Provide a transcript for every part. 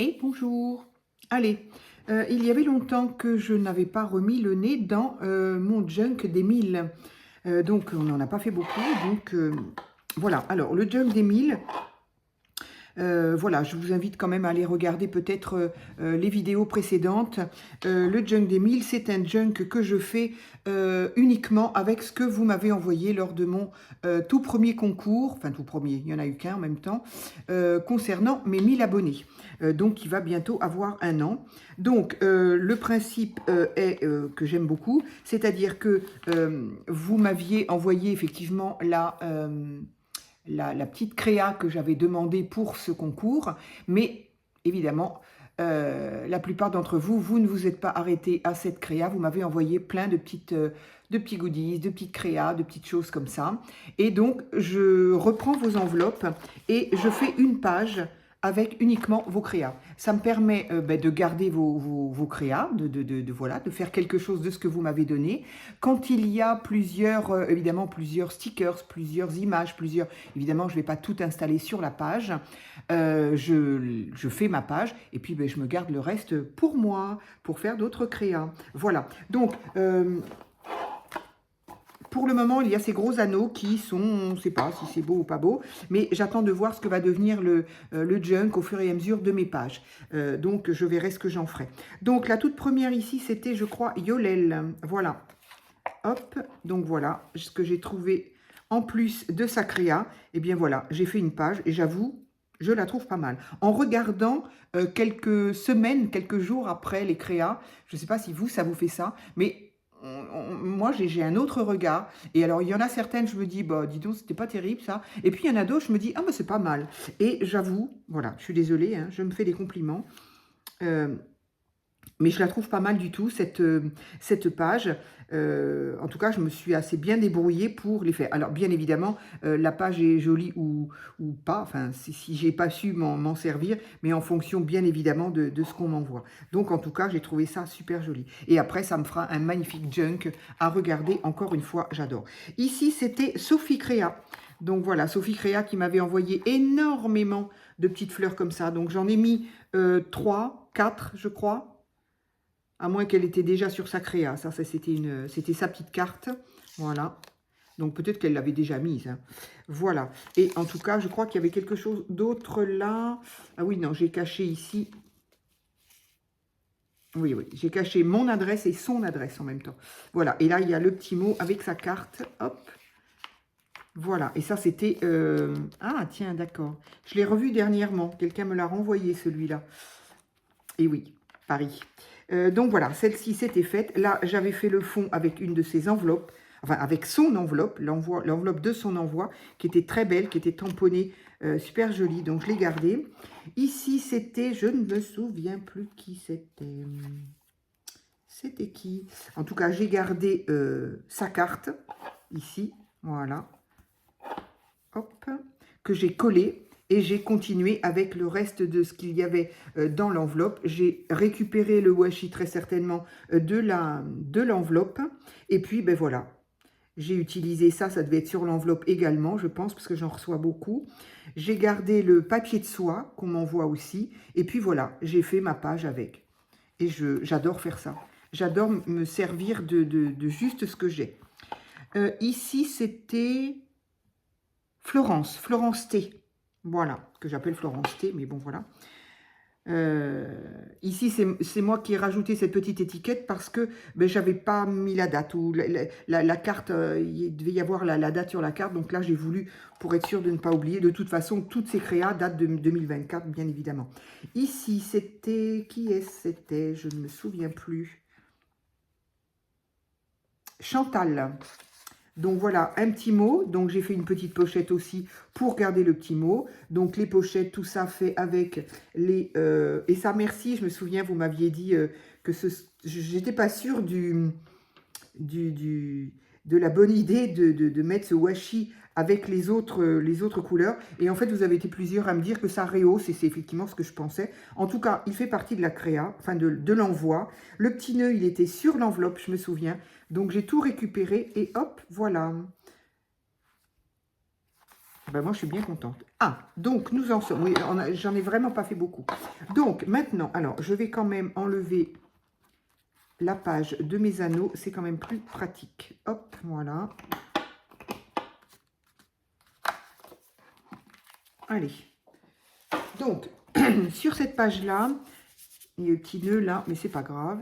Et bonjour. Allez, il y avait longtemps que je n'avais pas remis le nez dans mon junk d'Émile. Donc, on n'en a pas fait beaucoup. Donc, voilà. Alors, le junk d'Émile, voilà, je vous invite quand même à aller regarder peut-être les vidéos précédentes. Le junk d'Émile, c'est un junk que je fais uniquement avec ce que vous m'avez envoyé lors de mon tout premier concours, enfin tout premier, il n'y en a eu qu'un en même temps, concernant mes 1000 abonnés. Donc, il va bientôt avoir 1 an. Donc, le principe est que j'aime beaucoup, c'est-à-dire que vous m'aviez envoyé effectivement la petite créa que j'avais demandée pour ce concours, mais évidemment, la plupart d'entre vous, vous ne vous êtes pas arrêté à cette créa, vous m'avez envoyé plein de petits goodies, de petites créas, de petites choses comme ça. Et donc, je reprends vos enveloppes et je fais une page avec uniquement vos créas. Ça me permet de garder vos créas, voilà, de faire quelque chose de ce que vous m'avez donné. Quand il y a plusieurs, évidemment, plusieurs stickers, plusieurs images, évidemment, je ne vais pas tout installer sur la page. Je fais ma page et puis je me garde le reste pour moi, pour faire d'autres créas. Voilà. Donc, pour le moment, il y a ces gros anneaux qui sont, on ne sait pas si c'est beau ou pas beau, mais j'attends de voir ce que va devenir le junk au fur et à mesure de mes pages. Donc, je verrai ce que j'en ferai. Donc, la toute première ici, c'était, je crois, Yolel. Voilà. Hop, donc voilà ce que j'ai trouvé en plus de sa créa. Et bien voilà, j'ai fait une page et j'avoue, je la trouve pas mal. En regardant quelques semaines, quelques jours après les créas, je ne sais pas si vous, ça vous fait ça, mais moi, j'ai un autre regard. Et alors, il y en a certaines, je me dis, bah, dis donc, c'était pas terrible, ça. Et puis, il y en a d'autres, je me dis, ah, bah, c'est pas mal. Et j'avoue, voilà, je suis désolée, hein, je me fais des compliments. Mais je la trouve pas mal du tout, cette page. En tout cas, je me suis assez bien débrouillée pour les faire. Alors, bien évidemment, la page est jolie ou pas. Enfin, si j'ai pas su m'en servir, mais en fonction, bien évidemment, de ce qu'on m'envoie. Donc, en tout cas, j'ai trouvé ça super joli. Et après, ça me fera un magnifique junk à regarder. Encore une fois, j'adore. Ici, c'était Sophie Créa. Donc, voilà, Sophie Créa qui m'avait envoyé énormément de petites fleurs comme ça. Donc, j'en ai mis 3, 4, je crois. À moins qu'elle était déjà sur sa créa. Ça c'était sa petite carte. Voilà. Donc peut-être qu'elle l'avait déjà mise. Hein. Voilà. Et en tout cas, je crois qu'il y avait quelque chose d'autre là. Ah oui, non, j'ai caché ici. Oui, oui, j'ai caché mon adresse et son adresse en même temps. Voilà. Et là, il y a le petit mot avec sa carte. Hop. Voilà. Et ça, c'était... Ah, tiens, d'accord. Je l'ai revu dernièrement. Quelqu'un me l'a renvoyé, celui-là. Et oui, Paris. Donc voilà, celle-ci s'était faite. Là, j'avais fait le fond avec une de ses enveloppes, enfin avec son enveloppe, l'enveloppe de son envoi, qui était très belle, qui était tamponnée, super jolie. Donc je l'ai gardée. Ici, c'était, je ne me souviens plus qui c'était. C'était qui? En tout cas, j'ai gardé sa carte, ici, voilà. Hop, que j'ai collée. Et j'ai continué avec le reste de ce qu'il y avait dans l'enveloppe. J'ai récupéré le washi très certainement de l'enveloppe. Et puis, ben voilà, j'ai utilisé ça. Ça devait être sur l'enveloppe également, je pense, parce que j'en reçois beaucoup. J'ai gardé le papier de soie qu'on m'envoie aussi. Et puis voilà, j'ai fait ma page avec. Et j'adore faire ça. J'adore me servir de juste ce que j'ai. Ici, c'était Florence T. Voilà, que j'appelle Florence T, mais bon, voilà. Ici, c'est moi qui ai rajouté cette petite étiquette parce que ben, j'avais pas mis la date. Ou la carte, il devait y avoir la date sur la carte. Donc là, j'ai voulu, pour être sûr de ne pas oublier. De toute façon, toutes ces créas datent de 2024, bien évidemment. Ici, c'était... Qui est-ce c'était? Je ne me souviens plus. Chantal. Donc voilà, un petit mot. Donc j'ai fait une petite pochette aussi pour garder le petit mot. Donc les pochettes, tout ça fait avec les... et ça, merci, je me souviens, vous m'aviez dit que j'étais pas sûre de la bonne idée de mettre ce washi avec les autres couleurs. Et en fait, vous avez été plusieurs à me dire que ça rehausse, et c'est effectivement ce que je pensais. En tout cas, il fait partie de la créa, enfin de l'envoi. Le petit nœud, il était sur l'enveloppe, je me souviens. Donc, j'ai tout récupéré et hop, voilà. Ben moi, je suis bien contente. Ah, donc, nous en sommes. Oui, j'en ai vraiment pas fait beaucoup. Donc, maintenant, alors, je vais quand même enlever la page de mes anneaux. C'est quand même plus pratique. Hop, voilà. Allez. Donc, sur cette page-là, il y a le petit nœud là, mais c'est pas grave.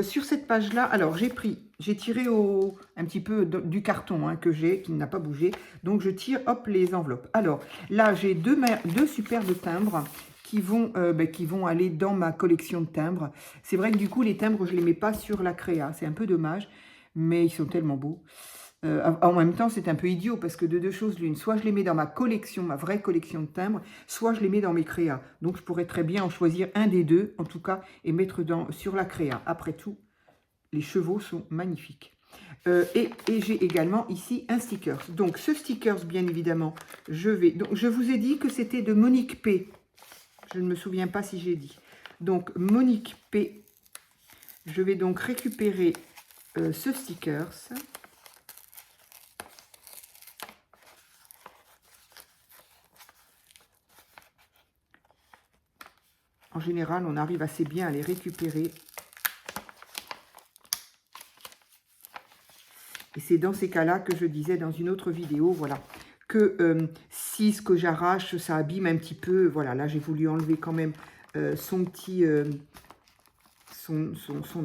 Sur cette page-là, alors, j'ai tiré un petit peu du carton que j'ai, qui n'a pas bougé. Donc, je tire, hop, les enveloppes. Alors, là, j'ai deux superbes timbres qui vont aller dans ma collection de timbres. C'est vrai que du coup, les timbres, je ne les mets pas sur la créa. C'est un peu dommage, mais ils sont tellement beaux. En même temps, c'est un peu idiot parce que de deux choses l'une, soit je les mets dans ma collection, ma vraie collection de timbres, soit je les mets dans mes créas. Donc, je pourrais très bien en choisir un des deux, en tout cas, et mettre sur la créa. Après tout, les chevaux sont magnifiques. Et j'ai également ici un sticker. Donc, ce sticker, bien évidemment, donc, je vous ai dit que c'était de Monique P. Je ne me souviens pas si j'ai dit. Donc, Monique P. Je vais donc récupérer ce sticker. En général, on arrive assez bien à les récupérer. Et c'est dans ces cas-là que je disais dans une autre vidéo, voilà, que si ce que j'arrache, ça abîme un petit peu, voilà, là j'ai voulu enlever quand même son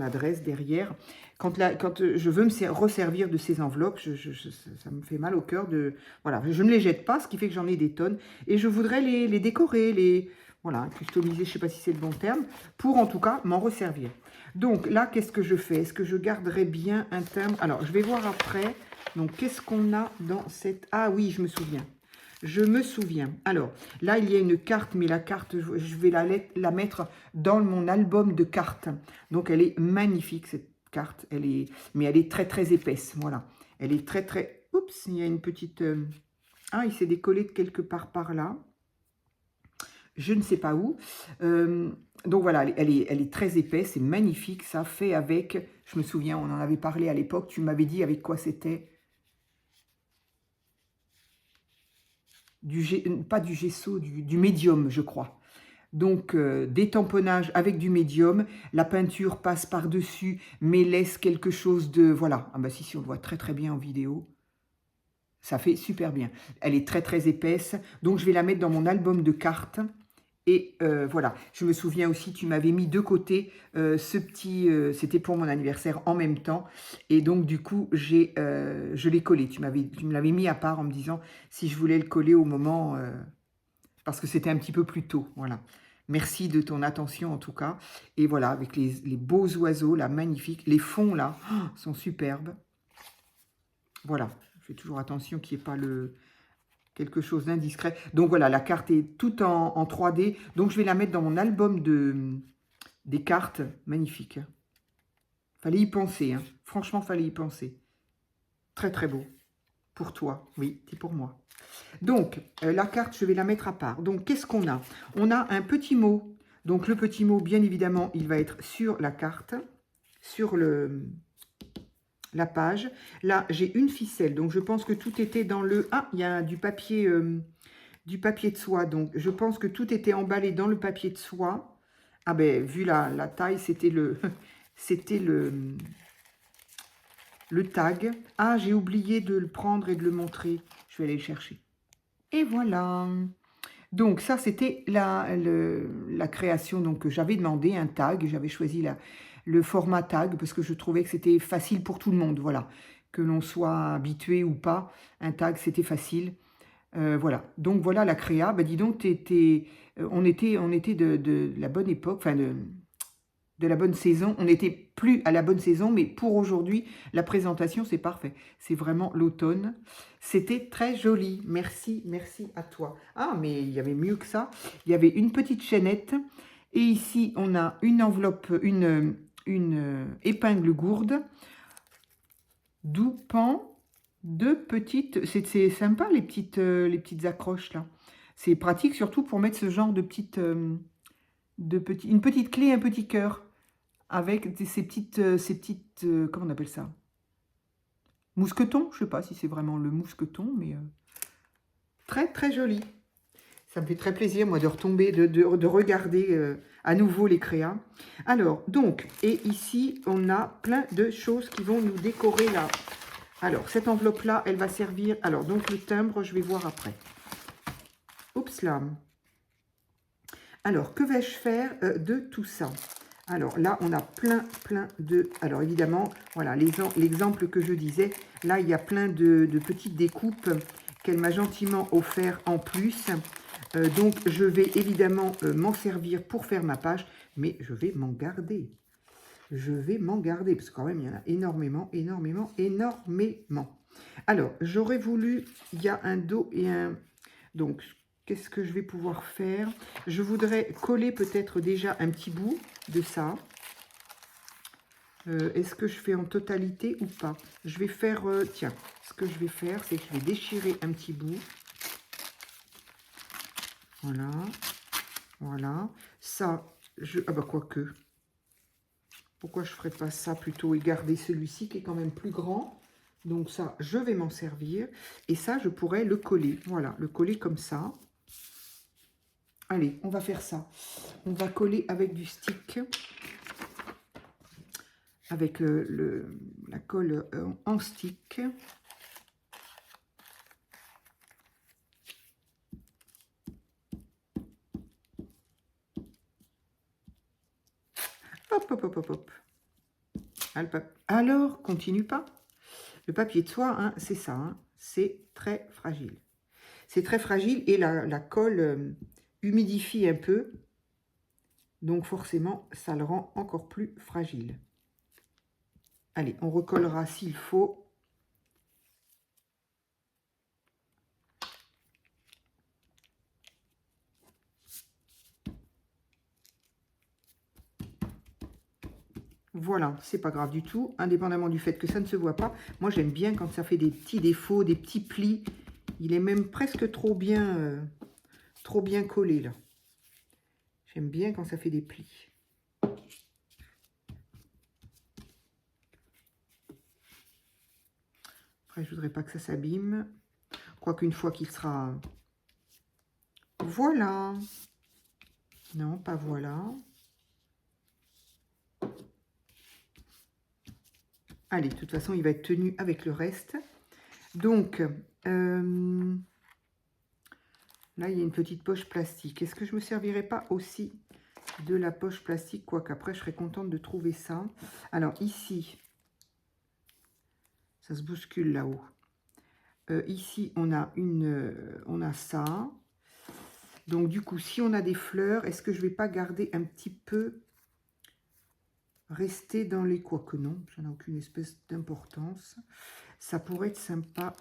adresse derrière. Quand je veux me resservir de ces enveloppes, ça me fait mal au cœur de... Voilà, je ne les jette pas, ce qui fait que j'en ai des tonnes. Et je voudrais les décorer, voilà, customiser, je ne sais pas si c'est le bon terme, pour en tout cas m'en resservir. Donc là, qu'est-ce que je fais? Est-ce que je garderai bien un timbre? Alors, je vais voir après. Donc, qu'est-ce qu'on a dans cette... Ah oui, je me souviens. Je me souviens. Alors, là, il y a une carte, mais la carte, je vais la mettre dans mon album de cartes. Donc, elle est magnifique, cette carte. Mais elle est très, très épaisse. Voilà. Elle est très, très... Oups, il y a une petite... Ah, il s'est décollé de quelque part par là. Je ne sais pas où. Donc voilà, elle est très épaisse, c'est magnifique. Ça fait avec, je me souviens, on en avait parlé à l'époque, tu m'avais dit avec quoi c'était. Pas du gesso, du médium, je crois. Donc, des tamponnages avec du médium. La peinture passe par-dessus, mais laisse quelque chose de... Voilà. Ah bah si, on le voit très très bien en vidéo. Ça fait super bien. Elle est très très épaisse. Donc, je vais la mettre dans mon album de cartes. Et voilà, je me souviens aussi, tu m'avais mis de côté ce petit... c'était pour mon anniversaire en même temps. Et donc, du coup, je l'ai collé. Tu me l'avais mis à part en me disant si je voulais le coller au moment... parce que c'était un petit peu plus tôt, voilà. Merci de ton attention, en tout cas. Et voilà, avec les beaux oiseaux, là, magnifiques. Les fonds, là, sont superbes. Voilà, je fais toujours attention qu'il n'y ait pas quelque chose d'indiscret. Donc voilà, la carte est toute en 3D. Donc je vais la mettre dans mon album des cartes. Magnifique. Fallait y penser. Hein. Franchement, fallait y penser. Très très beau. Pour toi. Oui, c'est pour moi. Donc, la carte, je vais la mettre à part. Donc, qu'est-ce qu'on a? On a un petit mot. Donc, le petit mot, bien évidemment, il va être sur la carte, sur la page. Là, j'ai une ficelle. Donc, je pense que tout était dans le... Ah, il y a du papier de soie. Donc, je pense que tout était emballé dans le papier de soie. Ah ben, vu la taille, c'était c'était le tag. Ah, j'ai oublié de le prendre et de le montrer. Je vais aller le chercher. Et voilà. Donc, ça, c'était la création donc, que j'avais demandé, un tag. J'avais choisi le format tag parce que je trouvais que c'était facile pour tout le monde. Voilà. Que l'on soit habitué ou pas, un tag, c'était facile. Voilà. Donc, voilà la créa. Bah, dis donc, on était de la bonne époque, enfin, de la bonne saison. On n'était plus à la bonne saison, mais pour aujourd'hui, la présentation, c'est parfait. C'est vraiment l'automne. C'était très joli. Merci, merci à toi. Ah, mais il y avait mieux que ça. Il y avait une petite chaînette. Et ici, on a une enveloppe, une épingle gourde. D'où pend deux petites... C'est sympa, les petites accroches, là. C'est pratique, surtout pour mettre ce genre de petites... une petite clé, un petit cœur, avec ces petites comment on appelle ça? Mousquetons, je sais pas si c'est vraiment le mousqueton, mais Très, très joli. Ça me fait très plaisir, moi, de retomber, de regarder à nouveau les créas. Alors, donc, et ici, on a plein de choses qui vont nous décorer là. Alors, cette enveloppe-là, elle va servir... Alors, donc, le timbre, je vais voir après. Oups là. Alors, que vais-je faire de tout ça? Alors, là, on a plein de... Alors, évidemment, voilà, l'exemple que je disais, là, il y a plein de petites découpes qu'elle m'a gentiment offert en plus. Donc, je vais évidemment m'en servir pour faire ma page, mais je vais m'en garder. Je vais m'en garder, parce que quand même, il y en a énormément. Alors, j'aurais voulu, il y a un dos et un... Donc, qu'est-ce que je vais pouvoir faire? Je voudrais coller peut-être déjà un petit bout de ça. Est-ce que je fais en totalité ou pas? Je vais faire... tiens, ce que je vais faire, c'est que je vais déchirer un petit bout. Voilà. Voilà. Ça, ah bah quoique. Pourquoi je ne ferais pas ça plutôt et garder celui-ci qui est quand même plus grand? Donc ça, je vais m'en servir. Et ça, je pourrais le coller. Voilà, le coller comme ça. Allez, on va faire ça. On va coller avec du stick. Avec la colle en stick. Hop, hop, hop, hop, hop. Alors, continue pas. Le papier de soie, hein, c'est ça. Hein, c'est très fragile. C'est très fragile et la colle humidifie un peu. Donc forcément, ça le rend encore plus fragile. Allez, on recollera s'il faut. Voilà, c'est pas grave du tout, indépendamment du fait que ça ne se voit pas. Moi, j'aime bien quand ça fait des petits défauts, des petits plis. Il est même presque trop bien collé, là. J'aime bien quand ça fait des plis. Après, je voudrais pas que ça s'abîme. Quoique une fois qu'il sera... Voilà. Non, pas voilà. Allez, de toute façon, il va être tenu avec le reste. Donc, là, il y a une petite poche plastique. Est-ce que je ne me servirais pas aussi de la poche plastique? Quoique après, je serais contente de trouver ça. Alors, ici, ça se bouscule là-haut. Ici, on a ça. Donc, du coup, si on a des fleurs, est-ce que je ne vais pas garder un petit peu... Rester dans les... Quoique non, ça n'a aucune espèce d'importance. Ça pourrait être sympa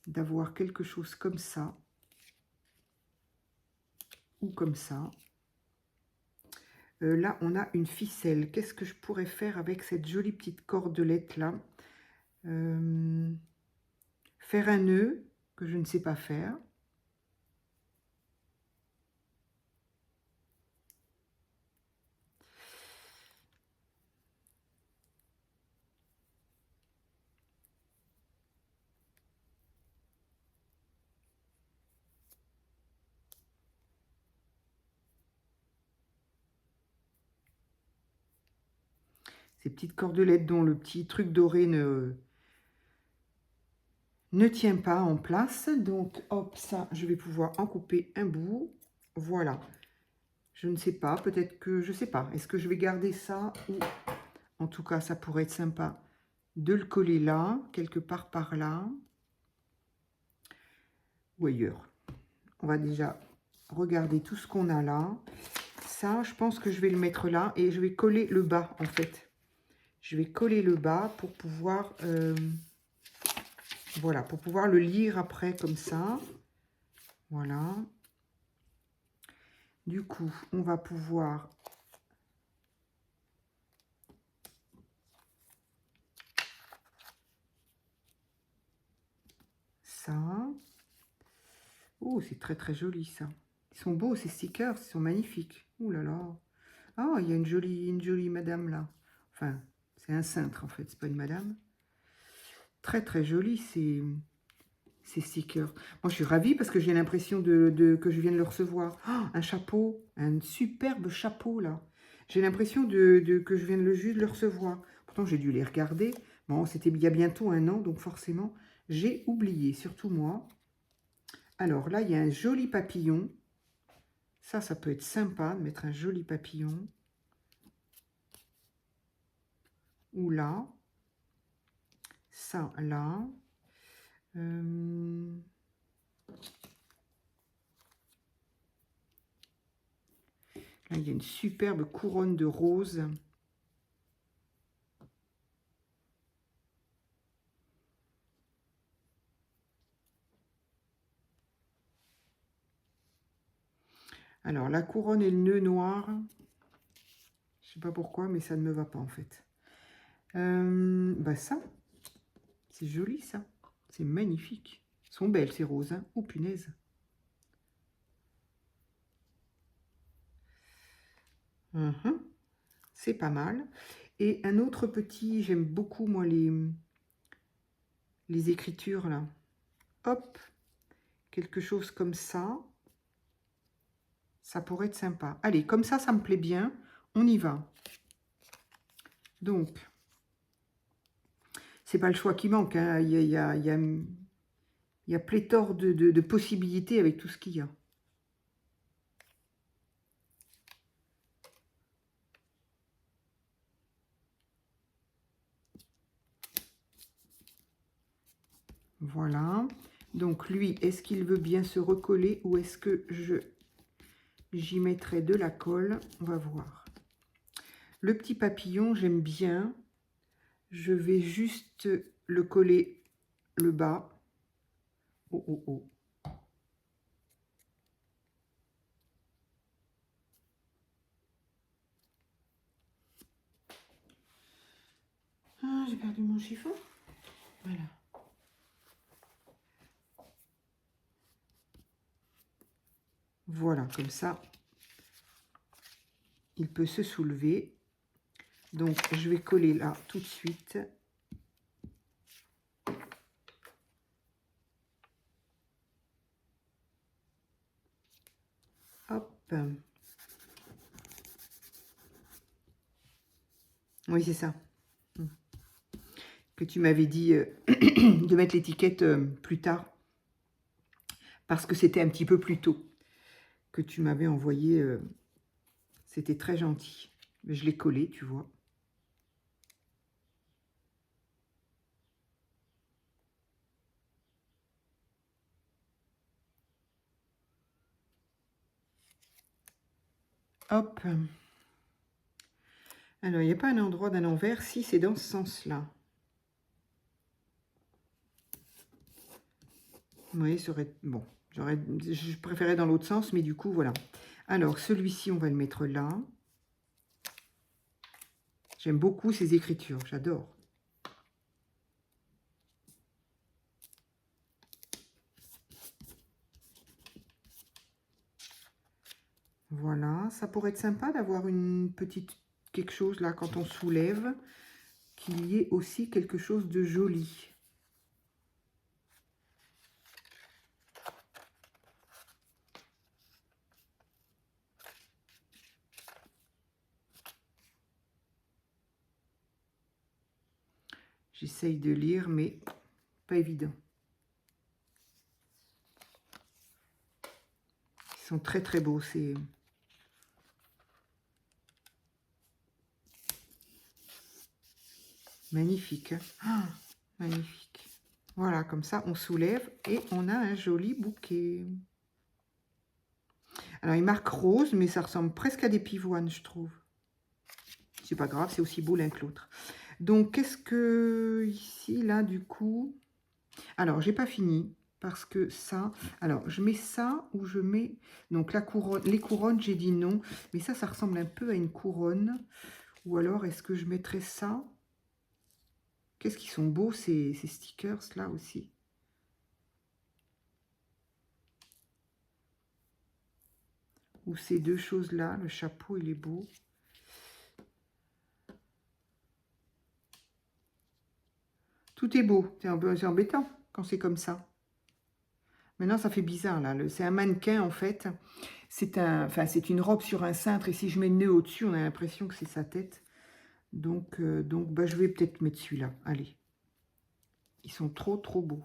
d'avoir quelque chose comme ça. Ou comme ça. Là, on a une ficelle. Qu'est-ce que je pourrais faire avec cette jolie petite cordelette-là? Faire un nœud que je ne sais pas faire. Ces petites cordelettes dont le petit truc doré ne tient pas en place. Donc, hop, ça, je vais pouvoir en couper un bout. Voilà. Je ne sais pas, peut-être que... Je sais pas. Est-ce que je vais garder ça ou... En tout cas, ça pourrait être sympa de le coller là, quelque part par là. Ou ailleurs. On va déjà regarder tout ce qu'on a là. Ça, je pense que je vais le mettre là et je vais coller le bas, en fait. Je vais coller le bas pour pouvoir... voilà, pour pouvoir le lire après comme ça. Voilà. Du coup, on va pouvoir... Ça. Oh, c'est très très joli ça. Ils sont beaux ces stickers, ils sont magnifiques. Ouh là là. Ah, il y a une jolie madame là. Enfin, c'est un cintre en fait, c'est pas une madame. Très très joli, ces stickers. Moi, je suis ravie parce que j'ai l'impression que je viens de le recevoir. Oh, un chapeau, un superbe chapeau, là. J'ai l'impression que je viens juste de le recevoir. Pourtant, j'ai dû les regarder. Bon, c'était il y a bientôt 1 an, donc forcément, j'ai oublié, surtout moi. Alors là, il y a un joli papillon. Ça peut être sympa de mettre un joli papillon. Ou là. Ça, là. Là, il y a une superbe couronne de roses. Alors, la couronne et le nœud noir. Je sais pas pourquoi, mais ça ne me va pas, en fait. Bah ça, c'est joli, ça. C'est magnifique. Elles sont belles, ces roses. Hein. Oh, punaise. C'est pas mal. Et un autre petit, j'aime beaucoup, moi, les écritures, là. Hop, quelque chose comme ça. Ça pourrait être sympa. Allez, comme ça me plaît bien. On y va. Donc, c'est pas le choix qui manque. Hein. Il y a pléthore de possibilités avec tout ce qu'il y a. Voilà. Donc lui, est-ce qu'il veut bien se recoller ou est-ce que j'y mettrai de la colle? On va voir. Le petit papillon, j'aime bien. Je vais juste le coller le bas. Oh, oh, oh. Ah, j'ai perdu mon chiffon. Voilà. Voilà, comme ça, il peut se soulever. Donc, je vais coller là tout de suite. Hop. Oui, c'est ça. Que tu m'avais dit de mettre l'étiquette plus tard. Parce que c'était un petit peu plus tôt que tu m'avais envoyé. C'était très gentil. Je l'ai collé, tu vois. Hop. Alors, il n'y a pas un endroit d'un envers. Si, c'est dans ce sens-là. Oui, ça aurait... Bon, je préférais dans l'autre sens, mais du coup, voilà. Alors, celui-ci, on va le mettre là. J'aime beaucoup ces écritures, j'adore. Voilà, ça pourrait être sympa d'avoir une petite quelque chose là quand on soulève, qu'il y ait aussi quelque chose de joli. J'essaye de lire, mais pas évident. Ils sont très très beaux, c'est... Magnifique. Ah, magnifique. Voilà, comme ça, on soulève et on a un joli bouquet. Alors, il marque rose, mais ça ressemble presque à des pivoines, je trouve. C'est pas grave, c'est aussi beau l'un que l'autre. Donc, qu'est-ce que... Ici, là, du coup... Alors, j'ai pas fini, parce que ça... Alors, je mets ça ou je mets... Donc, la couronne, les couronnes, j'ai dit non. Mais ça ressemble un peu à une couronne. Ou alors, est-ce que je mettrais ça? Qu'est-ce qu'ils sont beaux, ces stickers-là aussi. Ou ces deux choses-là. Le chapeau, il est beau. Tout est beau. C'est embêtant quand c'est comme ça. Maintenant, ça fait bizarre, là. C'est un mannequin, en fait. C'est une robe sur un cintre. Et si je mets le nœud au-dessus, on a l'impression que c'est sa tête. Donc bah, je vais peut-être mettre celui-là. Allez. Ils sont trop, trop beaux.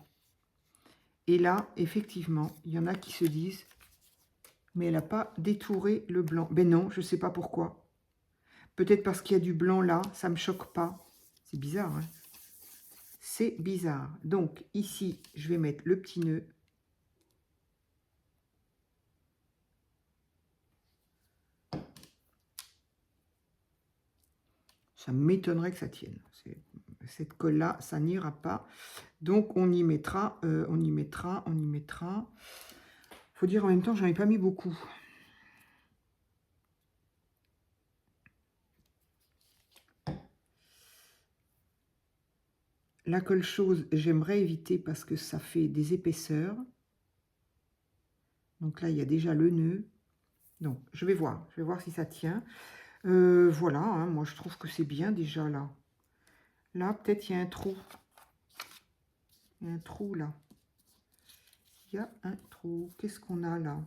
Et là, effectivement, il y en a qui se disent, mais elle n'a pas détouré le blanc. Ben non, je ne sais pas pourquoi. Peut-être parce qu'il y a du blanc là, ça ne me choque pas. C'est bizarre, hein? C'est bizarre. Donc, ici, je vais mettre le petit nœud. Ça m'étonnerait que ça tienne. Cette colle-là, ça n'ira pas. Donc, on y mettra, on y mettra. Faut dire en même temps, j'en ai pas mis beaucoup. La colle chose, j'aimerais éviter parce que ça fait des épaisseurs. Donc là, il y a déjà le nœud. Donc, je vais voir si ça tient. Voilà, hein, moi je trouve que c'est bien déjà là. Là, peut-être il y a un trou. Il y a un trou là. Il y a un trou. Qu'est-ce qu'on a là?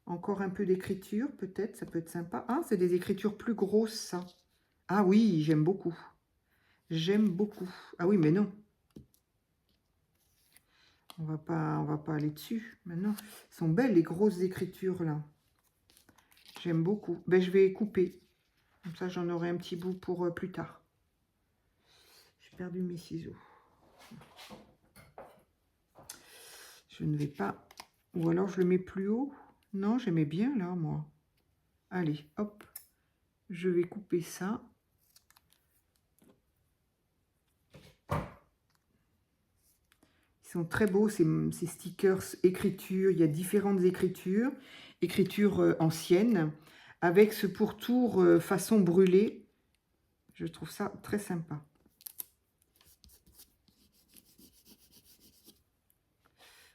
Encore un peu d'écriture, peut-être, ça peut être sympa. Ah, c'est des écritures plus grosses, ça. Ah oui, j'aime beaucoup. J'aime beaucoup. Ah oui, mais non. On va pas aller dessus maintenant. Elles sont belles, les grosses écritures, là. J'aime beaucoup. Ben, je vais couper. Comme ça, j'en aurai un petit bout pour plus tard. J'ai perdu mes ciseaux. Je ne vais pas... Ou alors, je le mets plus haut. Non, j'aimais bien, là, moi. Allez, hop. Je vais couper ça. Ils sont très beaux, ces stickers écriture. Il y a différentes écritures. Écriture ancienne. Avec ce pourtour façon brûlée. Je trouve ça très sympa.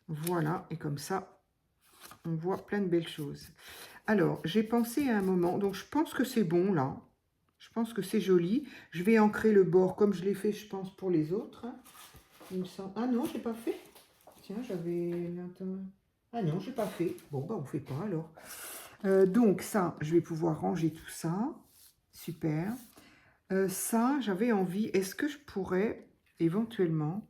Voilà, et comme ça, on voit plein de belles choses. Alors, j'ai pensé à un moment, donc je pense que c'est bon, là. Je pense que c'est joli. Je vais ancrer le bord comme je l'ai fait, je pense, pour les autres. Il me semble... Ah non, j'ai pas fait. Tiens, j'avais... Ah non, j'ai pas fait. Bon, bah, on fait pas, alors. Donc, ça, je vais pouvoir ranger tout ça. Super. Ça, j'avais envie... Est-ce que je pourrais, éventuellement...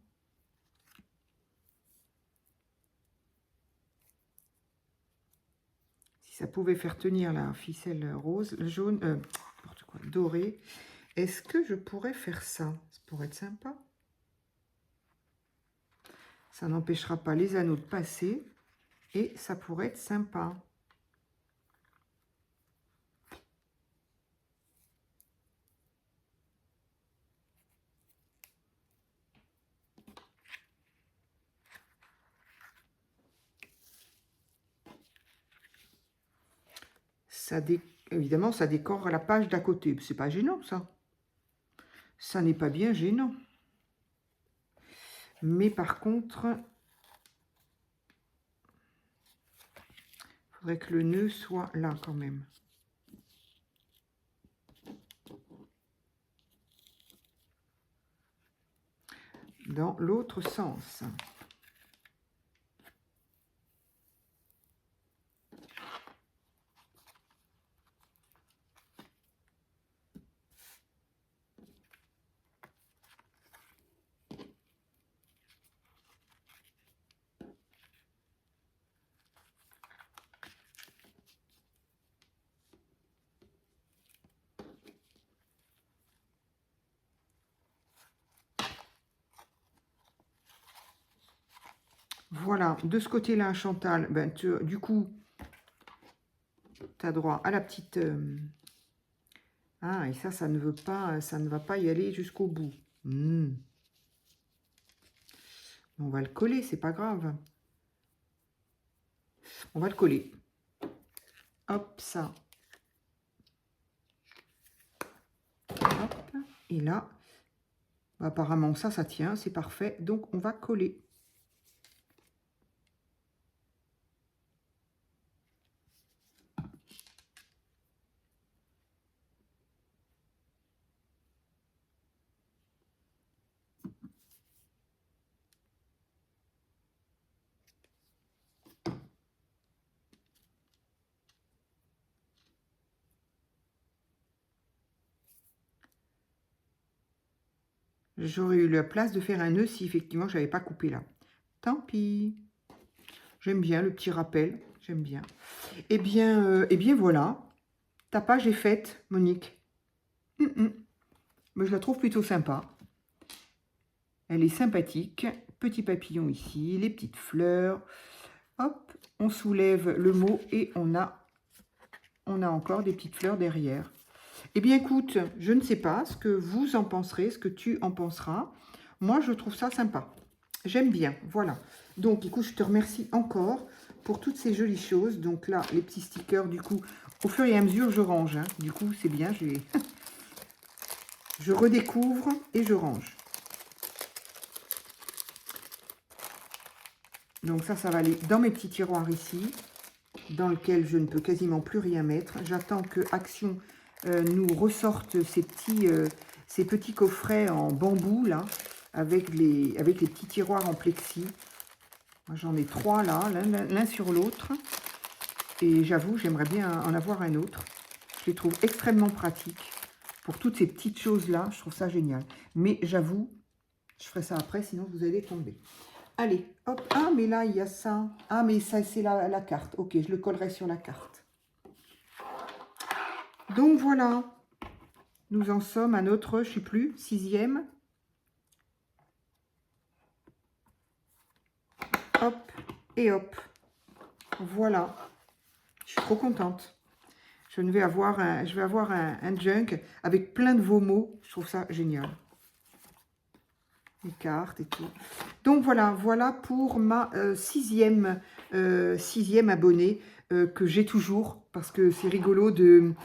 Si ça pouvait faire tenir la ficelle rose, jaune, n'importe quoi, doré. Est-ce que je pourrais faire ça? Ça pourrait être sympa. Ça n'empêchera pas les anneaux de passer. Et ça pourrait être sympa. Évidemment, ça décore la page d'à côté. C'est pas gênant, ça. Ça n'est pas bien gênant. Mais par contre, il faudrait que le nœud soit là quand même. Dans l'autre sens. Voilà, de ce côté-là, Chantal, ben, du coup, tu as droit à la petite... Ah, et ça ne veut pas, ça ne va pas y aller jusqu'au bout. On va le coller, c'est pas grave. On va le coller. Hop, ça. Hop, et là, bah, apparemment, ça tient, c'est parfait. Donc, on va coller. J'aurais eu la place de faire un nœud si effectivement je n'avais pas coupé là. Tant pis. J'aime bien le petit rappel. J'aime bien. Eh bien voilà. Ta page est faite, Monique. Mais je la trouve plutôt sympa. Elle est sympathique. Petit papillon ici, les petites fleurs. Hop, on soulève le mot et on a encore des petites fleurs derrière. Eh bien, écoute, je ne sais pas ce que vous en penserez, ce que tu en penseras. Moi, je trouve ça sympa. J'aime bien, voilà. Donc, écoute, je te remercie encore pour toutes ces jolies choses. Donc là, les petits stickers, du coup, au fur et à mesure, je range. Hein. Du coup, c'est bien, je redécouvre et je range. Donc ça va aller dans mes petits tiroirs ici, dans lequel je ne peux quasiment plus rien mettre. J'attends que Action nous ressorte ces petits coffrets en bambou, là, avec les petits tiroirs en plexi. J'en ai 3 là, l'un sur l'autre. Et j'avoue, j'aimerais bien en avoir un autre. Je les trouve extrêmement pratiques. Pour toutes ces petites choses-là, je trouve ça génial. Mais j'avoue, je ferai ça après, sinon vous allez tomber. Allez, hop. Ah, mais là, il y a ça. Ah, mais ça, c'est la carte. Ok, je le collerai sur la carte. Donc, voilà. Nous en sommes à notre, je ne sais plus, 6e. Hop et hop. Voilà. Je suis trop contente. Je vais avoir un junk avec plein de vos mots. Je trouve ça génial. Les cartes et tout. Donc voilà pour ma sixième abonnée que j'ai toujours, parce que c'est rigolo de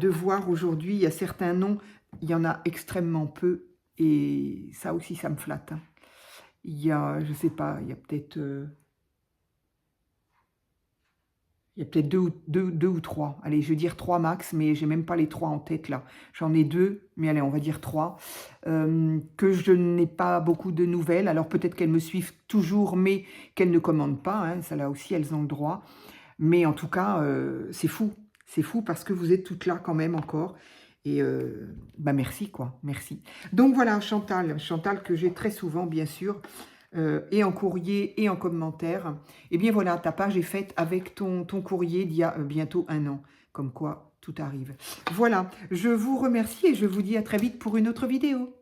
voir aujourd'hui, il y a certains noms, il y en a extrêmement peu, et ça aussi, ça me flatte. Hein. Il y a, je sais pas, il y a peut-être... deux ou trois. Allez, je vais dire 3 max, mais j'ai même pas les 3 en tête là. J'en ai 2, mais allez, on va dire 3. Que je n'ai pas beaucoup de nouvelles. Alors peut-être qu'elles me suivent toujours, mais qu'elles ne commandent pas. Hein. Ça là aussi, elles ont le droit. Mais en tout cas, c'est fou. C'est fou parce que vous êtes toutes là quand même encore. Et bah merci quoi, merci. Donc voilà, Chantal que j'ai très souvent, bien sûr. Et en courrier et en commentaire. Et bien voilà, ta page est faite avec ton courrier d'il y a bientôt 1 an. Comme quoi, tout arrive. Voilà, je vous remercie et je vous dis à très vite pour une autre vidéo.